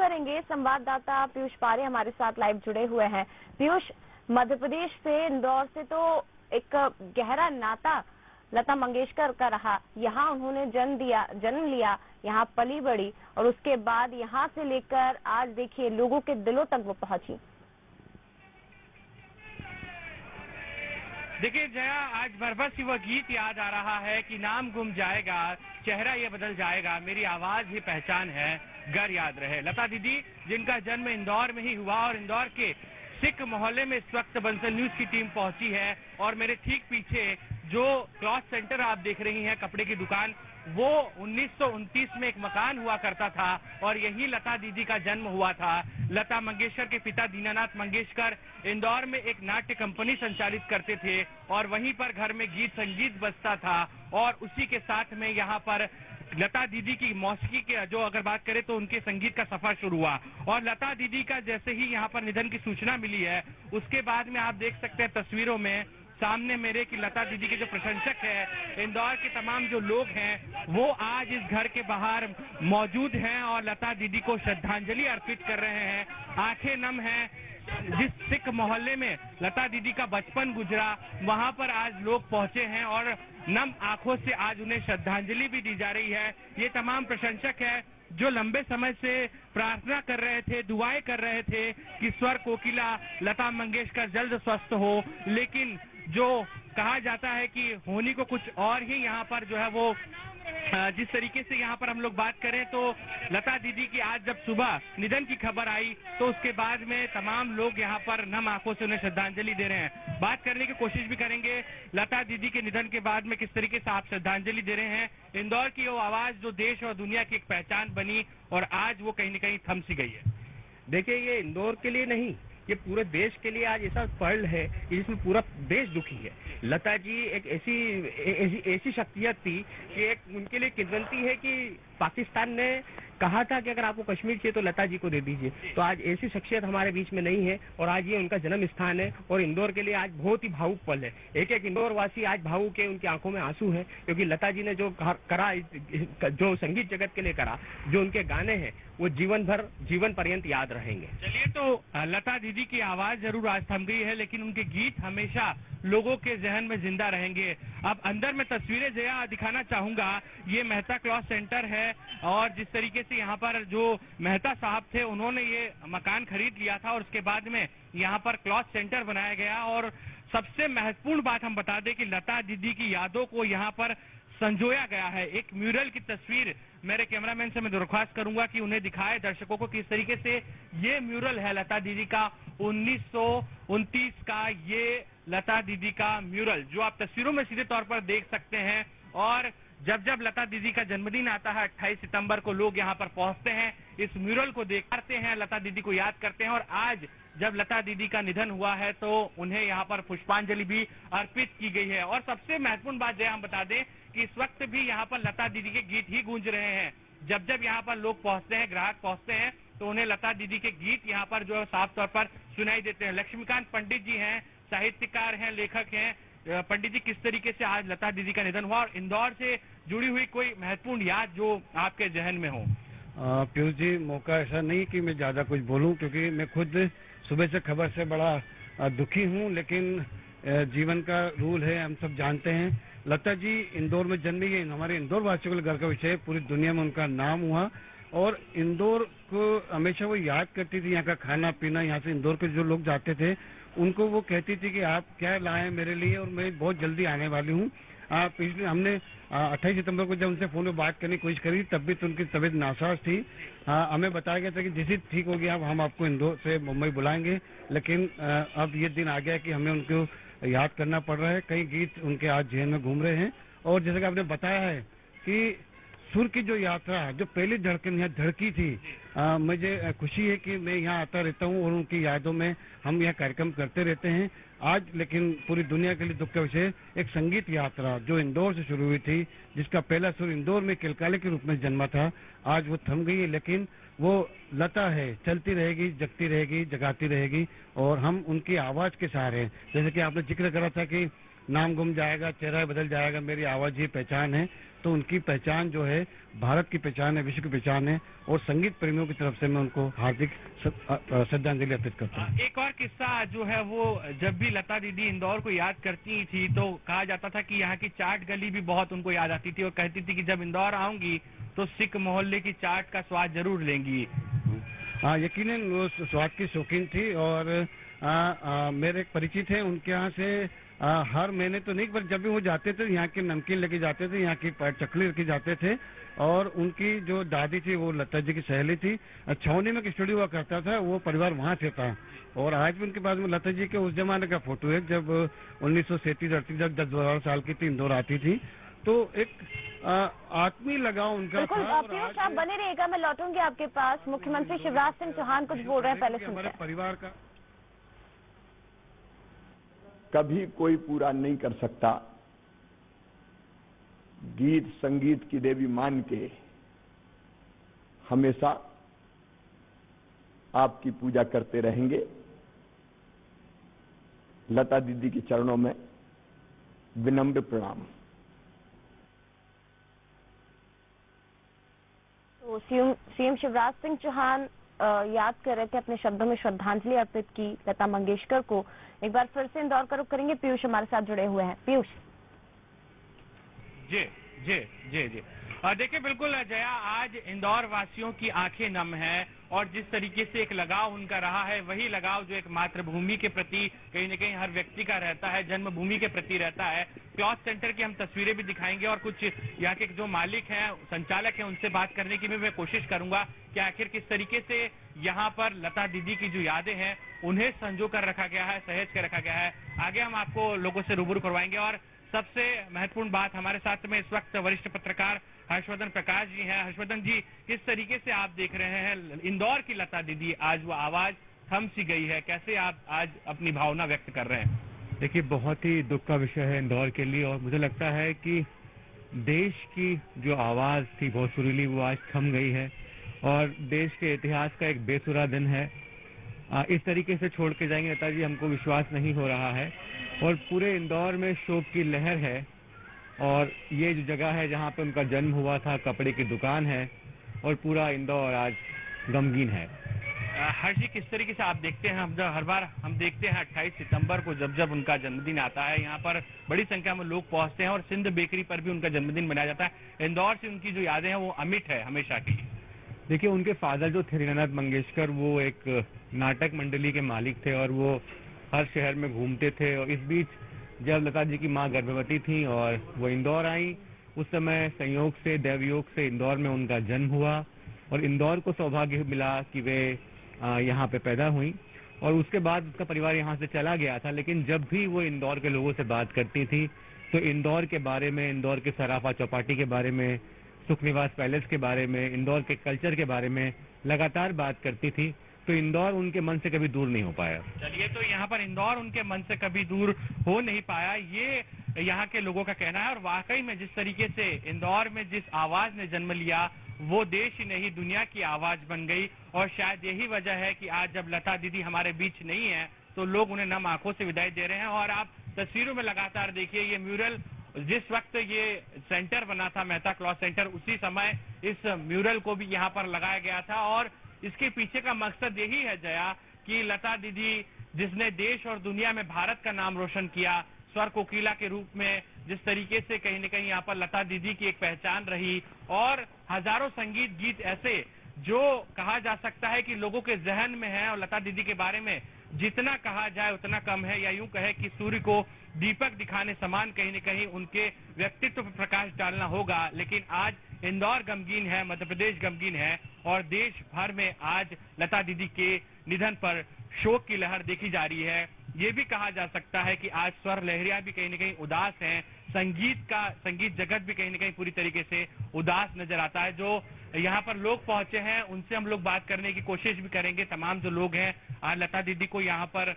करेंगे। संवाददाता पीयूष पारे हमारे साथ लाइव जुड़े हुए हैं। पीयूष, मध्य प्रदेश से, इंदौर से तो एक गहरा नाता लता मंगेशकर का रहा। यहाँ उन्होंने जन्म लिया, यहाँ पली बड़ी, और उसके बाद यहाँ से लेकर आज देखिए लोगों के दिलों तक वो पहुंची। देखिए जया, आज बरबस ही वह गीत याद आ रहा है कि नाम गुम जाएगा, चेहरा ये बदल जाएगा, मेरी आवाज ही पहचान है, गर याद रहे। लता दीदी, जिनका जन्म इंदौर में ही हुआ, और इंदौर के सिख मोहल्ले में इस वक्त बंसल न्यूज की टीम पहुंची है। और मेरे ठीक पीछे जो क्लॉथ सेंटर आप देख रही हैं, कपड़े की दुकान, वो 1929 में एक मकान हुआ करता था और यही लता दीदी का जन्म हुआ था। लता मंगेशकर के पिता दीनानाथ मंगेशकर इंदौर में एक नाट्य कंपनी संचालित करते थे और वहीं पर घर में गीत संगीत बजता था और उसी के साथ में यहाँ पर लता दीदी की मौसीकी के जो अगर बात करें तो उनके संगीत का सफर शुरू हुआ। और लता दीदी का जैसे ही यहाँ पर निधन की सूचना मिली है, उसके बाद में आप देख सकते हैं तस्वीरों में सामने मेरे कि लता दीदी के जो प्रशंसक है, इंदौर के तमाम जो लोग हैं, वो आज इस घर के बाहर मौजूद हैं और लता दीदी को श्रद्धांजलि अर्पित कर रहे हैं। आंखें नम हैं। जिस सिख मोहल्ले में लता दीदी का बचपन गुजरा, वहां पर आज लोग पहुंचे हैं और नम आंखों से आज उन्हें श्रद्धांजलि भी दी जा रही है। ये तमाम प्रशंसक है जो लंबे समय से प्रार्थना कर रहे थे, दुआएं कर रहे थे कि स्वर कोकिला लता मंगेशकर जल्द स्वस्थ हो, लेकिन जो कहा जाता है कि होनी को कुछ और ही यहाँ पर जो है वो जिस तरीके से यहाँ पर हम लोग बात करें तो लता दीदी की आज जब सुबह निधन की खबर आई तो उसके बाद में तमाम लोग यहाँ पर नम आंखों से उन्हें श्रद्धांजलि दे रहे हैं। बात करने की कोशिश भी करेंगे लता दीदी के निधन के बाद में किस तरीके से आप श्रद्धांजलि दे रहे हैं। इंदौर की वो आवाज जो देश और दुनिया की एक पहचान बनी और आज वो कहीं न कहीं थम सी गई है। देखिए, ये इंदौर के लिए नहीं, ये पूरे देश के लिए आज ऐसा पल है जिसमें पूरा देश दुखी है। लता जी एक ऐसी शख्सियत थी कि एक उनके लिए किंवदंती है कि पाकिस्तान ने कहा था कि अगर आपको कश्मीर चाहिए तो लता जी को दे दीजिए। तो आज ऐसी शख्सियत हमारे बीच में नहीं है और आज ये उनका जन्म स्थान है और इंदौर के लिए आज बहुत ही भावुक पल है। एक एक इंदौर वासी आज भावुक है, उनकी आंखों में आंसू है क्योंकि लता जी ने जो करा, जो संगीत जगत के लिए करा, जो उनके गाने हैं वो जीवन पर्यंत याद रहेंगे। चलिए, तो लता दीदी की आवाज जरूर आज थम गई है लेकिन उनके गीत हमेशा लोगों के जहन में जिंदा रहेंगे। अब अंदर में तस्वीरें जया दिखाना चाहूंगा। ये मेहता क्लॉथ सेंटर है और जिस तरीके से यहाँ पर जो मेहता साहब थे उन्होंने ये मकान खरीद लिया था और उसके बाद में यहाँ पर क्लॉथ सेंटर बनाया गया। और सबसे महत्वपूर्ण बात हम बता दें कि लता दीदी की यादों को यहाँ पर संजोया गया है। एक म्यूरल की तस्वीर मेरे कैमरामैन से मैं दरख्वास्त करूंगा कि उन्हें दिखाए दर्शकों को किस तरीके से ये म्यूरल है लता दीदी का 1929 का, ये लता दीदी का म्यूरल जो आप तस्वीरों में सीधे तौर पर देख सकते हैं। और जब जब लता दीदी का जन्मदिन आता है 28 सितंबर को लोग यहाँ पर पहुंचते हैं, इस म्यूरल को देखते हैं, लता दीदी को याद करते हैं। और आज जब लता दीदी का निधन हुआ है तो उन्हें यहाँ पर पुष्पांजलि भी अर्पित की गई है। और सबसे महत्वपूर्ण बात जो हम बता दें कि इस वक्त भी यहाँ पर लता दीदी के गीत ही गूंज रहे हैं। जब जब यहाँ पर लोग पहुंचते हैं, ग्राहक पहुंचते हैं, तो उन्हें लता दीदी के गीत यहाँ पर जो है साफ तौर पर सुनाई देते हैं। लक्ष्मीकांत पंडित जी हैं, साहित्यकार हैं, लेखक हैं। पंडित जी, किस तरीके से आज लता दीदी का निधन हुआ और इंदौर से जुड़ी हुई कोई महत्वपूर्ण याद जो आपके जहन में हो? पीयूष जी, मौका ऐसा नहीं कि मैं ज्यादा कुछ बोलूं क्योंकि मैं खुद सुबह से खबर से बड़ा दुखी हूं, लेकिन जीवन का रूल है, हम सब जानते हैं। लता जी इंदौर में जन्मी, ये हमारे इंदौर वासियों के घर का विषय है, पूरी दुनिया में उनका नाम हुआ और इंदौर को हमेशा वो याद करती थी। यहाँ का खाना पीना, यहाँ से इंदौर के जो लोग जाते थे उनको वो कहती थी कि आप क्या लाए मेरे लिए और मैं बहुत जल्दी आने वाली हूँ। पिछले हमने 28 सितंबर को जब उनसे फोन पे बात करने की कोशिश करी तब भी तो उनकी तबीयत नासाज थी। हमें बताया गया था कि जैसे ठीक हो गया हम आपको इंदौर से मुंबई बुलाएंगे, लेकिन अब ये दिन आ गया कि हमें उनको याद करना पड़ रहा है। कई गीत उनके आज जहन में घूम रहे हैं और जैसे कि आपने बताया है कि सुर की जो यात्रा, जो पहली धड़कन यहाँ धड़की थी, मुझे खुशी है कि मैं यहाँ आता रहता हूँ और उनकी यादों में हम यह कार्यक्रम करते रहते हैं। आज लेकिन पूरी दुनिया के लिए दुख का विषय, एक संगीत यात्रा जो इंदौर से शुरू हुई थी, जिसका पहला सुर इंदौर में किलकाले के रूप में जन्मा था, आज वो थम गई है। लेकिन वो लता है, चलती रहेगी, जगती रहेगी, जगाती रहेगी और हम उनकी आवाज के सहारे, जैसे कि आपने जिक्र करा था कि नाम गुम जाएगा, चेहरा बदल जाएगा, मेरी आवाज ही पहचान है, तो उनकी पहचान जो है भारत की पहचान है, विश्व की पहचान है, और संगीत प्रेमियों की तरफ से मैं उनको हार्दिक श्रद्धांजलि अर्पित करता हूँ। एक और किस्सा जो है वो, जब भी लता दीदी इंदौर को याद करती थी तो कहा जाता था कि यहाँ की चाट गली भी बहुत उनको याद आती थी और कहती थी कि जब इंदौर आऊंगी तो सिख मोहल्ले की चाट का स्वाद जरूर लेंगी। हाँ, यकीनन वो स्वाद की शौकीन थी, और मेरे एक परिचित हैं, उनके यहाँ से हर महीने तो नहीं, पर जब भी वो जाते थे यहाँ की नमकीन लेके जाते थे, यहाँ की चकली लेके जाते थे। और उनकी जो दादी थी वो लता जी की सहेली थी। छावनी में एक स्टूडियो हुआ करता था, वो परिवार वहाँ से था। और आज भी उनके पास में लता जी के उस जमाने का फोटो है, जब 1937-38 जब 10-12 साल की थी, इंदौर आती थी। तो एक आत्मीय लगाव उनका था। पीयूष, आप बने रहिएगा, मैं लौटूंगी आपके पास। मुख्यमंत्री शिवराज सिंह चौहान कुछ बोल रहे हैं, पहले सुनते हैं। परिवार का कभी कोई पूरा नहीं कर सकता। गीत संगीत की देवी मान के हमेशा आपकी पूजा करते रहेंगे। लता दीदी के चरणों में विनम्र प्रणाम। तो सीएम शिवराज सिंह चौहान याद कर रहे थे, अपने शब्दों में श्रद्धांजलि अर्पित की लता मंगेशकर को। एक बार फिर से इंदौर का रुख करेंगे, पीयूष हमारे साथ जुड़े हुए हैं। पीयूष जी जी जी जी देखिए, बिल्कुल जया, आज इंदौर वासियों की आंखें नम है और जिस तरीके से एक लगाव उनका रहा है, वही लगाव जो एक मातृभूमि के प्रति कहीं न कहीं हर व्यक्ति का रहता है, जन्मभूमि के प्रति रहता है। क्लॉथ सेंटर की हम तस्वीरें भी दिखाएंगे और कुछ यहाँ के जो मालिक हैं, संचालक हैं, उनसे बात करने की भी मैं कोशिश करूंगा कि आखिर किस तरीके से यहाँ पर लता दीदी की जो यादें हैं उन्हें संजो कर रखा गया है, सहेज कर रखा गया है। आगे हम आपको लोगों से रूबरू करवाएंगे। और सबसे महत्वपूर्ण बात, हमारे साथ में इस वक्त वरिष्ठ पत्रकार हर्षवर्धन प्रकाश जी हैं। हर्षवर्धन जी, किस तरीके से आप देख रहे हैं इंदौर की लता दीदी, आज वो आवाज थम सी गई है, कैसे आप आज अपनी भावना व्यक्त कर रहे हैं? देखिए, बहुत ही दुख का विषय है इंदौर के लिए, और मुझे लगता है कि देश की जो आवाज थी बहुत सुरीली, वो आज थम गई है और देश के इतिहास का एक बेसुरा दिन है। इस तरीके से छोड़ के जाएंगे लता जी, हमको विश्वास नहीं हो रहा है। और पूरे इंदौर में शोक की लहर है, और ये जो जगह है जहाँ पे उनका जन्म हुआ था, कपड़े की दुकान है, और पूरा इंदौर आज गमगीन है। हर्ष जी, किस तरीके से आप देखते हैं, हर बार हम देखते हैं 28 सितंबर को जब जब उनका जन्मदिन आता है, यहाँ पर बड़ी संख्या में लोग पहुंचते हैं और सिंध बेकरी पर भी उनका जन्मदिन मनाया जाता है। इंदौर से उनकी जो यादें हैं वो अमिट है हमेशा की। देखिए, उनके फादर जो थे हीरानाथ मंगेशकर, वो एक नाटक मंडली के मालिक थे और वो हर शहर में घूमते थे। और इस बीच जब लता जी की माँ गर्भवती थी और वो इंदौर आई, उस समय संयोग से, दैवयोग से इंदौर में उनका जन्म हुआ और इंदौर को सौभाग्य मिला कि वे यहाँ पे पैदा हुई। और उसके बाद उसका परिवार यहाँ से चला गया था, लेकिन जब भी वो इंदौर के लोगों से बात करती थी तो इंदौर के बारे में, इंदौर के सराफा चौपाटी के बारे में, सुख निवास पैलेस के बारे में, इंदौर के कल्चर के बारे में लगातार बात करती थी। तो इंदौर उनके मन से कभी दूर नहीं हो पाया। चलिए, तो यहाँ पर इंदौर उनके मन से कभी दूर हो नहीं पाया, ये यहाँ के लोगों का कहना है। और वाकई में जिस तरीके से इंदौर में जिस आवाज ने जन्म लिया, वो देश ही नहीं दुनिया की आवाज बन गई। और शायद यही वजह है कि आज जब लता दीदी हमारे बीच नहीं है तो लोग उन्हें नम आंखों से विदाई दे रहे हैं। और आप तस्वीरों में लगातार देखिए, ये म्यूरल, जिस वक्त ये सेंटर बना था, मेहता क्लॉथ सेंटर, उसी समय इस म्यूरल को भी यहाँ पर लगाया गया था। और इसके पीछे का मकसद यही है जया, कि लता दीदी जिसने देश और दुनिया में भारत का नाम रोशन किया, स्वर कोकिला के रूप में जिस तरीके से कहीं न कहीं यहाँ पर लता दीदी की एक पहचान रही, और हजारों संगीत गीत ऐसे जो कहा जा सकता है कि लोगों के जहन में है। और लता दीदी के बारे में जितना कहा जाए उतना कम है, या यूं कहे कि सूर्य को दीपक दिखाने समान कहीं न कहीं उनके व्यक्तित्व पर प्रकाश डालना होगा। लेकिन आज इंदौर गमगीन है, मध्य प्रदेश गमगीन है, और देश भर में आज लता दीदी के निधन पर शोक की लहर देखी जा रही है। ये भी कहा जा सकता है कि आज स्वर लहरिया भी कहीं न कहीं उदास हैं, संगीत जगत भी कहीं न कहीं पूरी तरीके से उदास नजर आता है। जो यहाँ पर लोग पहुंचे हैं उनसे हम लोग बात करने की कोशिश भी करेंगे। तमाम जो लोग हैं आज लता दीदी को यहाँ पर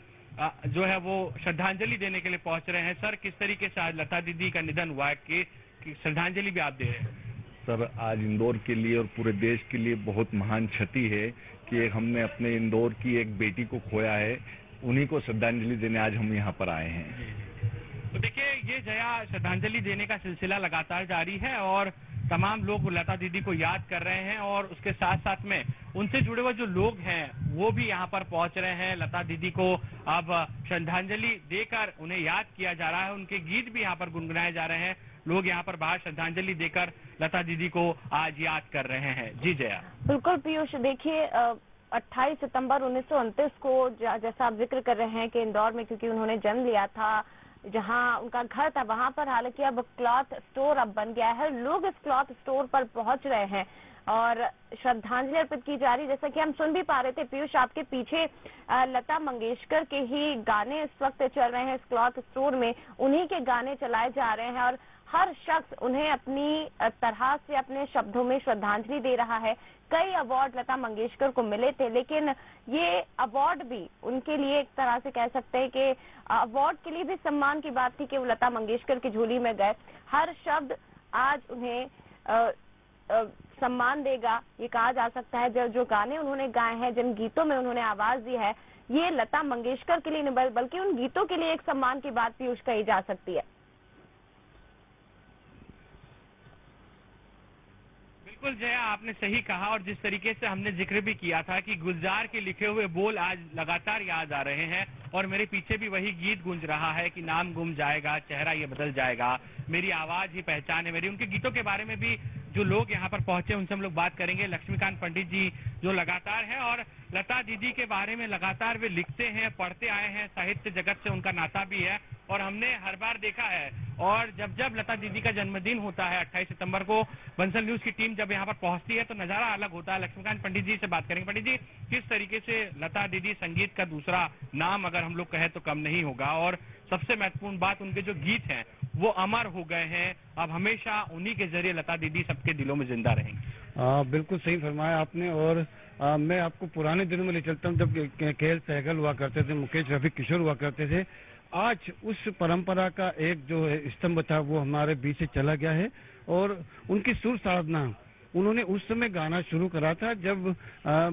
जो है वो श्रद्धांजलि देने के लिए पहुंच रहे हैं। सर, किस तरीके से आज लता दीदी का निधन हुआ है कि श्रद्धांजलि भी आप दे रहे हैं? सर, आज इंदौर के लिए और पूरे देश के लिए बहुत महान क्षति है कि हमने अपने इंदौर की एक बेटी को खोया है। उन्हीं को श्रद्धांजलि देने आज हम यहाँ पर आए हैं। तो देखिए, ये जया श्रद्धांजलि देने का सिलसिला लगातार जारी है और तमाम लोग लता दीदी को याद कर रहे हैं और उसके साथ साथ में उनसे जुड़े हुए जो लोग हैं वो भी यहाँ पर पहुंच रहे हैं। लता दीदी को अब श्रद्धांजलि देकर उन्हें याद किया जा रहा है, उनके गीत भी यहाँ पर गुनगुनाए जा रहे हैं। लोग यहाँ पर बाहर श्रद्धांजलि देकर लता दीदी को आज याद कर रहे हैं। जी जया। बिल्कुल पीयूष, देखिए 28 सितंबर 1929 को जैसा आप जिक्र कर रहे हैं कि इंदौर में क्योंकि उन्होंने जन्म लिया था, जहां उनका घर था, वहां पर हालांकि अब क्लॉथ स्टोर अब बन गया है। लोग इस क्लॉथ स्टोर पर पहुंच रहे हैं और श्रद्धांजलि अर्पित की जा रही। जैसा कि हम सुन भी पा रहे थे पीयूष, आपके पीछे लता मंगेशकर के ही गाने इस वक्त चल रहे हैं इस क्लॉथ स्टोर में, उन्हीं के गाने चलाए जा रहे हैं और हर शख्स उन्हें अपनी तरह से अपने शब्दों में श्रद्धांजलि दे रहा है। कई अवार्ड लता मंगेशकर को मिले थे, लेकिन ये अवार्ड भी उनके लिए एक तरह से कह सकते हैं कि अवार्ड के लिए भी सम्मान की बात थी कि वो लता मंगेशकर की झोली में गए। हर शब्द आज उन्हें सम्मान देगा, ये कहा जा सकता है। जो गाने उन्होंने गाए हैं, जिन गीतों में उन्होंने आवाज दी है, ये लता मंगेशकर के लिए नहीं बल्कि उन गीतों के लिए एक सम्मान की बात पीयूष कही जा सकती है। बिल्कुल जया, आपने सही कहा और जिस तरीके से हमने जिक्र भी किया था कि गुलजार के लिखे हुए बोल आज लगातार याद आ रहे हैं और मेरे पीछे भी वही गीत गूंज रहा है कि नाम गुम जाएगा, चेहरा ये बदल जाएगा, मेरी आवाज ही पहचान है मेरी। उनके गीतों के बारे में भी जो लोग यहाँ पर पहुंचे उनसे हम लोग बात करेंगे। लक्ष्मीकांत पंडित जी जो लगातार हैं और लता दीदी के बारे में लगातार वे लिखते हैं, पढ़ते आए हैं, साहित्य जगत से उनका नाता भी है और हमने हर बार देखा है। और जब जब लता दीदी का जन्मदिन होता है 28 सितंबर को, बंसल न्यूज की टीम जब यहाँ पर पहुंचती है तो नजारा अलग होता है। लक्ष्मीकांत पंडित जी से बात करेंगे। पंडित जी, किस तरीके से लता दीदी संगीत का दूसरा नाम अगर हम लोग कहें तो कम नहीं होगा और सबसे महत्वपूर्ण बात, उनके जो गीत हैं वो अमर हो गए हैं, अब हमेशा उन्हीं के जरिए लता दीदी सबके दिलों में जिंदा रहेंगी। बिल्कुल सही फरमाया आपने। और मैं आपको पुराने दिनों में ले चलता हूँ जब के.एल. सहगल हुआ करते थे, मुकेश रफी किशोर हुआ करते थे। आज उस परंपरा का एक जो स्तंभ था वो हमारे बीच से चला गया है और उनकी सुर साधना उन्होंने उस समय गाना शुरू करा था जब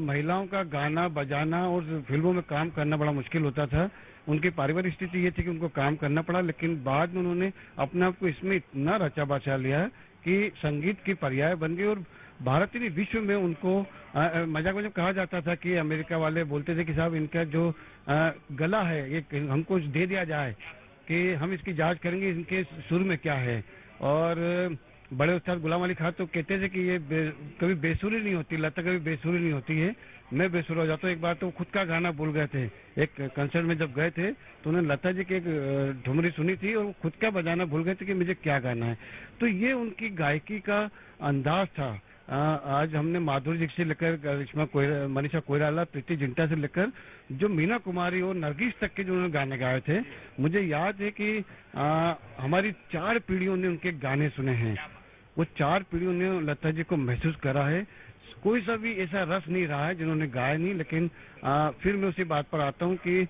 महिलाओं का गाना बजाना और फिल्मों में काम करना बड़ा मुश्किल होता था। उनकी पारिवारिक स्थिति ये थी कि उनको काम करना पड़ा, लेकिन बाद में उन्होंने अपने आप को इसमें इतना रचा बचा लिया कि संगीत की पर्याय बन गई और भारतीय विश्व में उनको मजाक में कहा जाता था कि अमेरिका वाले बोलते थे कि साहब इनका जो गला है ये हमको दे दिया जाए कि हम इसकी जांच करेंगे इनके सुर में क्या है। और बड़े उस्ताद गुलाम अली खान तो कहते थे कि ये कभी बेसुरी नहीं होती, लता कभी बेसुरी नहीं होती है, मैं बेसुरा हो जाता हूँ। एक बार तो खुद का गाना भूल गए थे, एक कंसर्ट में जब गए थे तो उन्होंने लता जी की एक ठुमरी सुनी थी और खुद का बजाना भूल गए थे कि मुझे क्या गाना है। तो ये उनकी गायकी का अंदाज था। आज हमने माधुरी दीक्षित से लेकर मनीषा कोइराला, प्रीति जिंटा से लेकर जो मीना कुमारी और नरगिस तक के जो उन्होंने गाने गाए थे, मुझे याद है कि हमारी 4 पीढ़ियों ने उनके गाने सुने हैं। वो 4 पीढ़ियों ने लता जी को महसूस करा है। कोई सा भी ऐसा रस नहीं रहा है जिन्होंने गाया नहीं। लेकिन फिर मैं उसी बात पर आता हूँ कि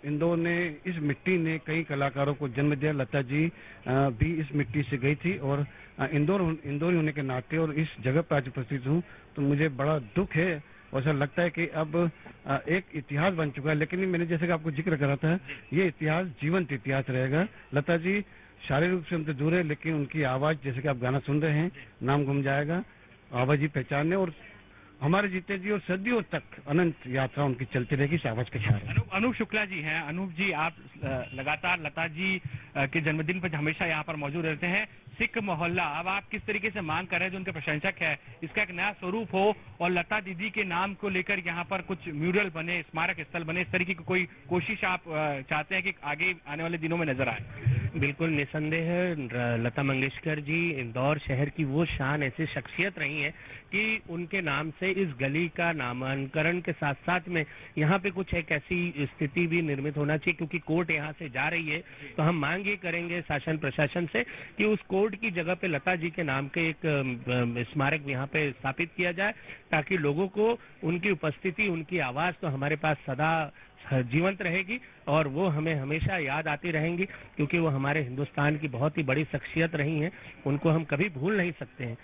इंदौर ने, इस मिट्टी ने कई कलाकारों को जन्म दिया। लता जी भी इस मिट्टी से गई थी और इंदौरी होने के नाते और इस जगह पर आज उपस्थित हूँ तो मुझे बड़ा दुख है। ऐसा लगता है कि अब एक इतिहास बन चुका है, लेकिन मैंने जैसे कि आपको जिक्र करा था, ये इतिहास जीवंत इतिहास रहेगा। लता जी शारीरिक रूप से हमसे दूर है, लेकिन उनकी आवाज, जैसे कि आप गाना सुन रहे हैं, नाम गुम जाएगा, आवाज ही पहचान है और हमारे जीते जी और सदियों तक अनंत यात्रा उनकी चलती रहेगी इस आवाज के सहारे। अनूप शुक्ला जी हैं। अनूप जी, आप लगातार लता जी के जन्मदिन पर हमेशा यहाँ पर मौजूद रहते हैं। सिख मोहल्ला, अब आप किस तरीके से मांग कर रहे हैं जो उनके प्रशंसक है, इसका एक नया स्वरूप हो और लता दीदी के नाम को लेकर यहाँ पर कुछ म्यूरल बने, स्मारक स्थल बने, इस तरीके की कोई कोशिश आप चाहते हैं कि आगे आने वाले दिनों में नजर आए? बिल्कुल निसंदेह लता मंगेशकर जी इंदौर शहर की वो शान, ऐसी शख्सियत रही है कि उनके नाम से इस गली का नामांकन के साथ साथ में यहाँ पे कुछ एक ऐसी स्थिति भी निर्मित होना चाहिए, क्योंकि कोर्ट यहाँ से जा रही है तो हम मांग ये करेंगे शासन प्रशासन से कि उस कोर्ट की जगह पे लता जी के नाम के एक स्मारक यहाँ पे स्थापित किया जाए, ताकि लोगों को उनकी उपस्थिति, उनकी आवाज तो हमारे पास सदा जीवंत रहेगी और वो हमें हमेशा याद आती रहेंगी, क्योंकि वो हमारे हिंदुस्तान की बहुत ही बड़ी शख्सियत रही हैं, उनको हम कभी भूल नहीं सकते हैं।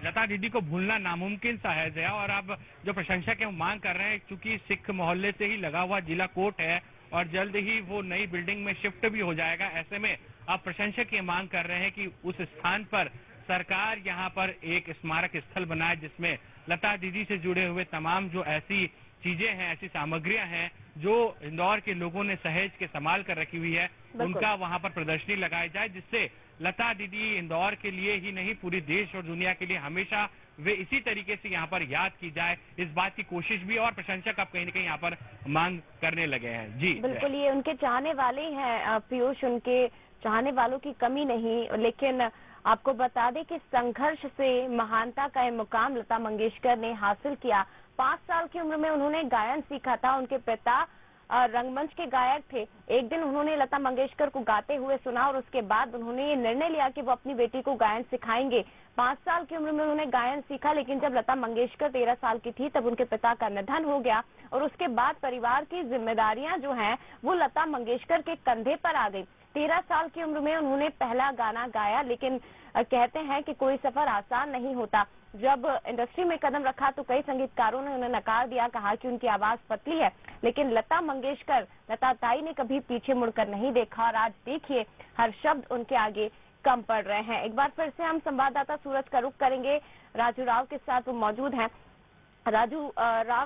लता दीदी को भूलना नामुमकिन सा है जया, और अब जो प्रशंसक है वो मांग कर रहे हैं, क्योंकि सिख मोहल्ले से ही लगा हुआ जिला कोर्ट है और जल्द ही वो नई बिल्डिंग में शिफ्ट भी हो जाएगा। ऐसे में अब प्रशंसक ये मांग कर रहे हैं कि उस स्थान पर सरकार यहाँ पर एक स्मारक स्थल बनाए, जिसमें लता दीदी से जुड़े हुए तमाम जो ऐसी चीजें हैं, ऐसी सामग्रियां हैं जो इंदौर के लोगों ने सहेज के संभाल कर रखी हुई है, उनका वहां पर प्रदर्शनी लगाई जाए, जिससे लता दीदी इंदौर के लिए ही नहीं पूरी देश और दुनिया के लिए हमेशा वे इसी तरीके से यहाँ पर याद की जाए, इस बात की कोशिश भी और प्रशंसक अब कहीं न कहीं यहाँ पर मांग करने लगे हैं। जी बिल्कुल, ये उनके चाहने वाले हैं पीयूष, उनके चाहने वालों की कमी नहीं। लेकिन आपको बता दें कि संघर्ष से महानता का ये मुकाम लता मंगेशकर ने हासिल किया। 5 साल की उम्र में उन्होंने गायन सीखा था। उनके पिता रंगमंच के गायक थे। एक दिन उन्होंने लता मंगेशकर को गाते हुए सुना और उसके बाद उन्होंने ये निर्णय लिया कि वो अपनी बेटी को गायन सिखाएंगे। 5 साल की उम्र में उन्होंने गायन सीखा, लेकिन जब लता मंगेशकर 13 साल की थी तब उनके पिता का निधन हो गया और उसके बाद परिवार की जिम्मेदारियां जो हैं वो लता मंगेशकर के कंधे पर आ गई। 13 साल की उम्र में उन्होंने पहला गाना गाया, लेकिन कहते हैं कि कोई सफर आसान नहीं होता। जब इंडस्ट्री में कदम रखा तो कई संगीतकारों ने उन्हें नकार दिया, कहा कि उनकी आवाज पतली है, लेकिन लता मंगेशकर, लता ताई ने कभी पीछे मुड़कर नहीं देखा और आज देखिए हर शब्द उनके आगे कम पड़ रहे हैं। एक बार फिर से हम संवाददाता सूरज का रुख करेंगे, राजू राव के साथ वो मौजूद हैं। राजू राव